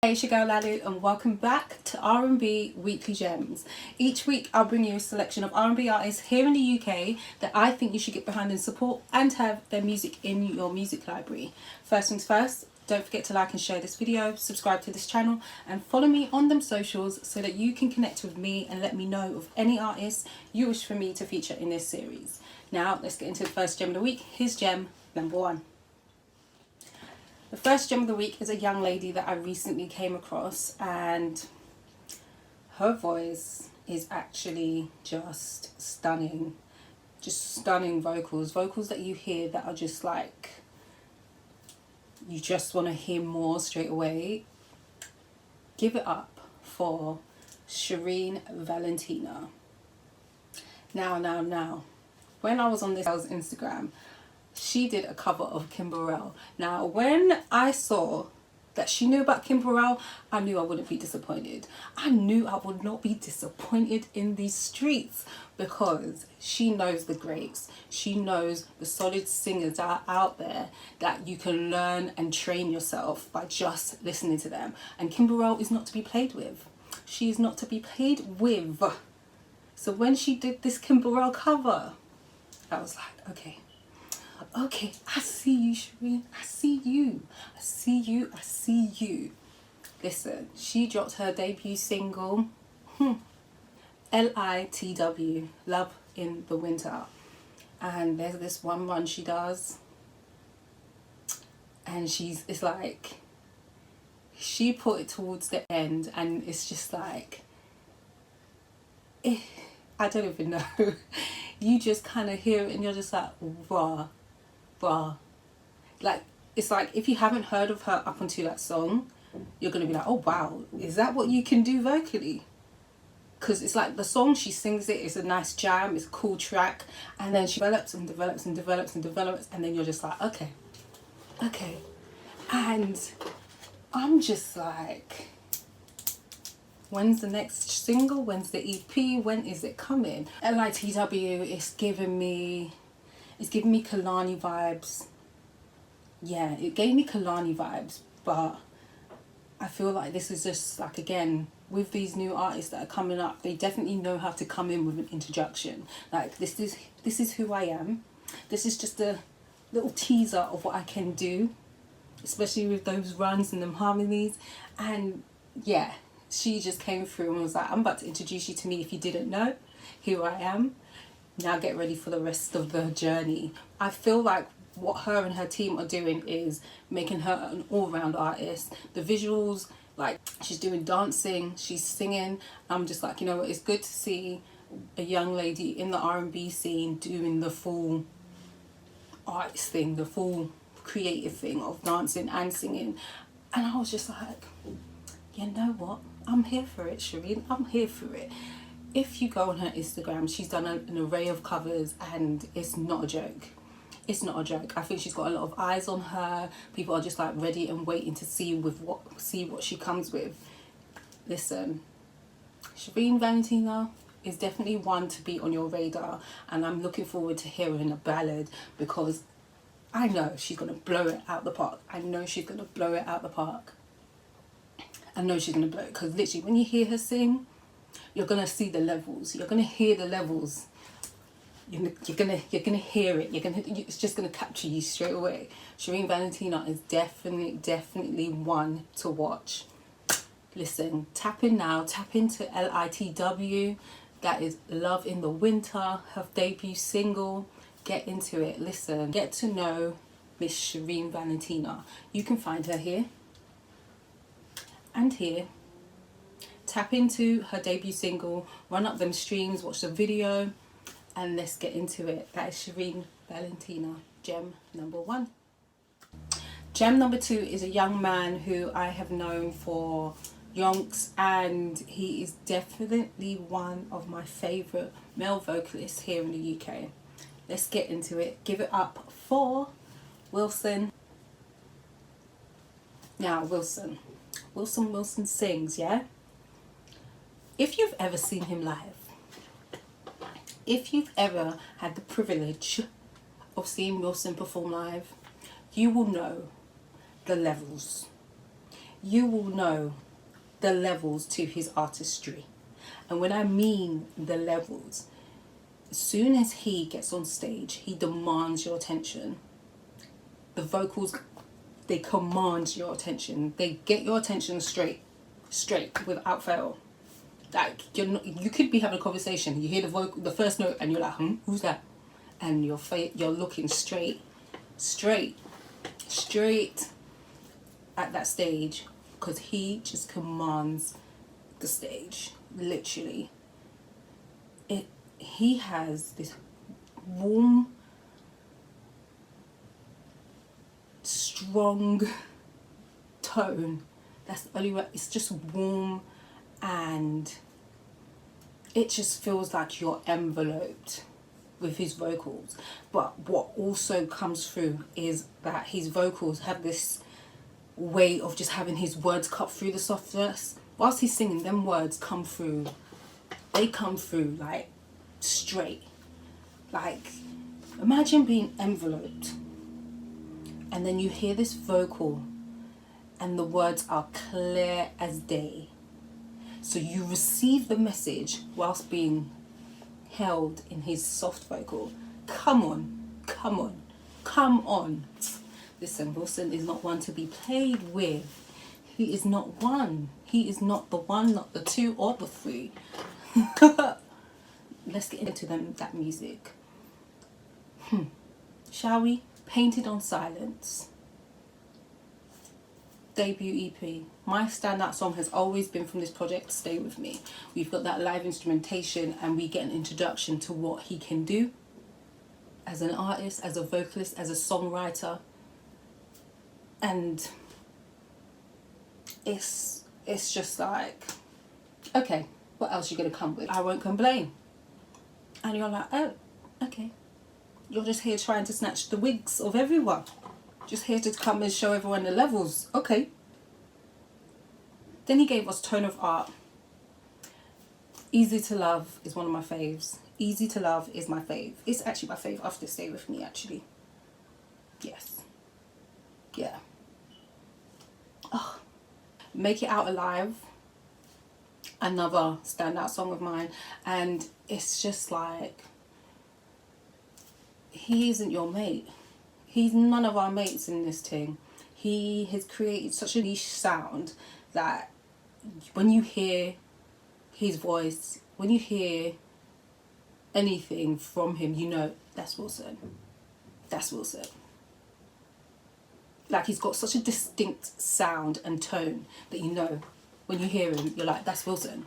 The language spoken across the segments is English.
Hey, it's your girl Lalu and welcome back to R&B Weekly Gems. Each week I'll bring you a selection of R&B artists here in the UK that I think you should get behind and support and have their music in your music library. First things first, don't forget to like and share this video, subscribe to this channel and follow me on them socials so that you can connect with me and let me know of any artists you wish for me to feature in this series. Now let's get into the first gem of the week. Here's gem number 1. The first gem of the week is a young lady that I recently came across, and her voice is actually just stunning. Just stunning vocals that you hear that are just like, you just want to hear more straight away. Give it up for Shireen Valentina. Now, when I was on this girl's Instagram, she did a cover of Kim Burrell. Now, when I saw that she knew about Kim Burrell, I knew I wouldn't be disappointed. I knew I would not be disappointed in these streets because she knows the greats. She knows the solid singers that are out there that you can learn and train yourself by just listening to them. And Kim Burrell is not to be played with. She is not to be played with. So when she did this Kim Burrell cover, I was like, okay, I see you, Shireen. I see you. Listen, she dropped her debut single, L-I-T-W, Love in the Winter. And there's this one run she does. And it's like, she put it towards the end and it's just like, I don't even know. You just kind of hear it and you're just like, bruh. Like, it's like if you haven't heard of her up until that song, you're gonna be like, oh wow, is that what you can do vocally? Because it's like the song, she sings it, it's a nice jam, it's a cool track, and then she develops and then you're just like, okay. And I'm just like, when's the next single? When's the EP? When is it coming? LITW is giving me Kalani vibes. Yeah, it gave me Kalani vibes, but I feel like this is just like, again, with these new artists that are coming up, they definitely know how to come in with an introduction. Like, this is who I am. This is just a little teaser of what I can do, especially with those runs and them harmonies. And yeah, she just came through and was like, I'm about to introduce you to me if you didn't know. Here I am. Now get ready for the rest of the journey. I feel like what her and her team are doing is making her an all-round artist. The visuals, like, she's doing dancing, she's singing. I'm just like, you know what, it's good to see a young lady in the R&B scene doing the full artist thing, the full creative thing of dancing and singing. And I was just like, you know what, I'm here for it, Shireen. I'm here for it. If you go on her Instagram, she's done an array of covers and it's not a joke. It's not a joke. I think she's got a lot of eyes on her. People are just like ready and waiting to see what she comes with. Listen, Shireen Valentina is definitely one to be on your radar, and I'm looking forward to hearing a ballad because I know she's gonna blow it out the park. I know she's gonna blow it out the park. I know she's gonna blow it because literally when you hear her sing, you're gonna see the levels. You're gonna hear the levels. You're gonna hear it. It's just gonna capture you straight away. Shireen Valentina is definitely one to watch. Listen, tap in now. Tap into LITW. That is Love in the Winter, her debut single. Get into it. Listen, get to know Miss Shireen Valentina. You can find her here and here. Tap into her debut single, run up them streams, watch the video, and let's get into it. That is Shireen Valentina, gem number 1. Gem number 2 is a young man who I have known for yonks, and he is definitely one of my favourite male vocalists here in the UK. Let's get into it. Give it up for Wilson. Now, Wilson sings, yeah? If you've ever seen him live, if you've ever had the privilege of seeing Wilson perform live, you will know the levels. you will know the levels to his artistry. And when I mean the levels, as soon as he gets on stage, he demands your attention. The vocals, they command your attention. They get your attention straight without fail. Like, you could be having a conversation, you hear the first note, and you're like, who's that? And you're looking straight at that stage, because he just commands the stage, literally. He has this warm, strong tone. That's the only word. It's just warm, and it just feels like you're enveloped with his vocals. But what also comes through is that his vocals have this way of just having his words cut through the softness. Whilst he's singing, them words come through. They come through like straight. Like, imagine being enveloped, and then you hear this vocal, and the words are clear as day. So you receive the message whilst being held in his soft vocal. Come on. Listen, Wilson is not one to be played with. He is not one. He is not the one, not the two, or the three. Let's get into that music. Shall we? Painted on Silence. Debut EP. My standout song has always been from this project, Stay With Me. We've got that live instrumentation, and we get an introduction to what he can do as an artist, as a vocalist, as a songwriter. And it's just like, okay, what else are you going to come with? I won't complain. And you're like, oh, okay. You're just here trying to snatch the wigs of everyone. Just here to come and show everyone the levels. Okay. Then he gave us Tone of Art. Easy to Love is one of my faves. Easy to Love is my fave. It's actually my fave after Stay With Me, actually. Yes. Yeah. Oh. Make It Out Alive. Another standout song of mine. And it's just like, he isn't your mate. He's none of our mates in this thing. He has created such a niche sound that when you hear his voice, when you hear anything from him, you know that's Wilson. That's Wilson. Like, he's got such a distinct sound and tone that you know when you hear him, you're like, that's Wilson.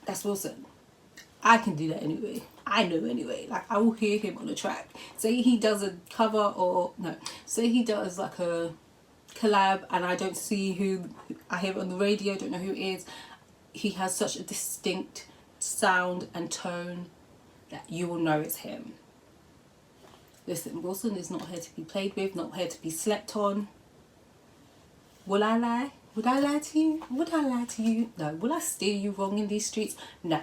That's Wilson. I can do that anyway. I know anyway. Like, I will hear him on a track. Say he does a cover, or no, say he does like a collab, and I don't see who, I hear it on the radio, don't know who it is. He has such a distinct sound and tone that you will know it's him. Listen, Wilson is not here to be played with, not here to be slept on. Will I lie? Would I lie to you? Would I lie to you? No. Will I steer you wrong in these streets? No.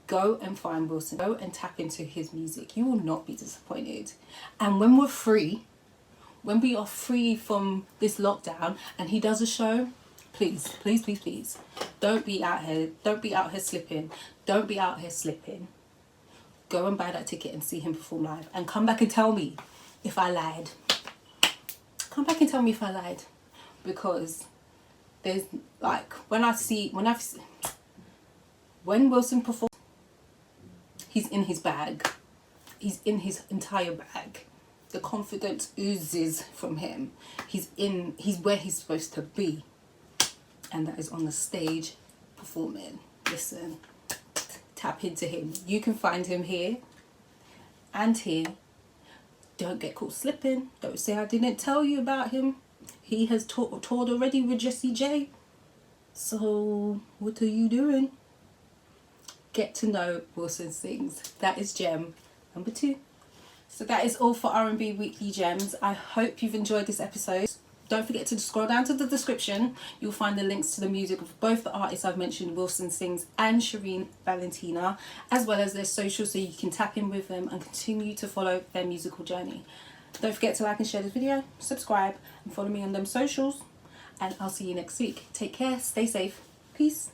Go and find Wilson. Go and tap into his music. You will not be disappointed. And when we're free, when we are free from this lockdown and he does a show, please, please, please, please, don't be out here slipping. Don't be out here slipping. Go and buy that ticket and see him perform live, and come back and tell me if I lied. Come back and tell me if I lied, because there's like, when Wilson performs, he's in his bag. He's in his entire bag. The confidence oozes from him. He's where he's supposed to be. And that is on the stage performing. Listen, tap into him. You can find him here and here. Don't get caught slipping. Don't say I didn't tell you about him. He has toured already with Jessie J. So what are you doing? Get to know Wilson Sings. That is gem number 2. So that is all for R&B Weekly Gems. I hope you've enjoyed this episode. Don't forget to scroll down to the description. You'll find the links to the music of both the artists I've mentioned, Wilson Sings and Shireen Valentina, as well as their socials, so you can tap in with them and continue to follow their musical journey. Don't forget to like and share this video, subscribe, and follow me on them socials. and I'll see you next week. Take care, stay safe, peace.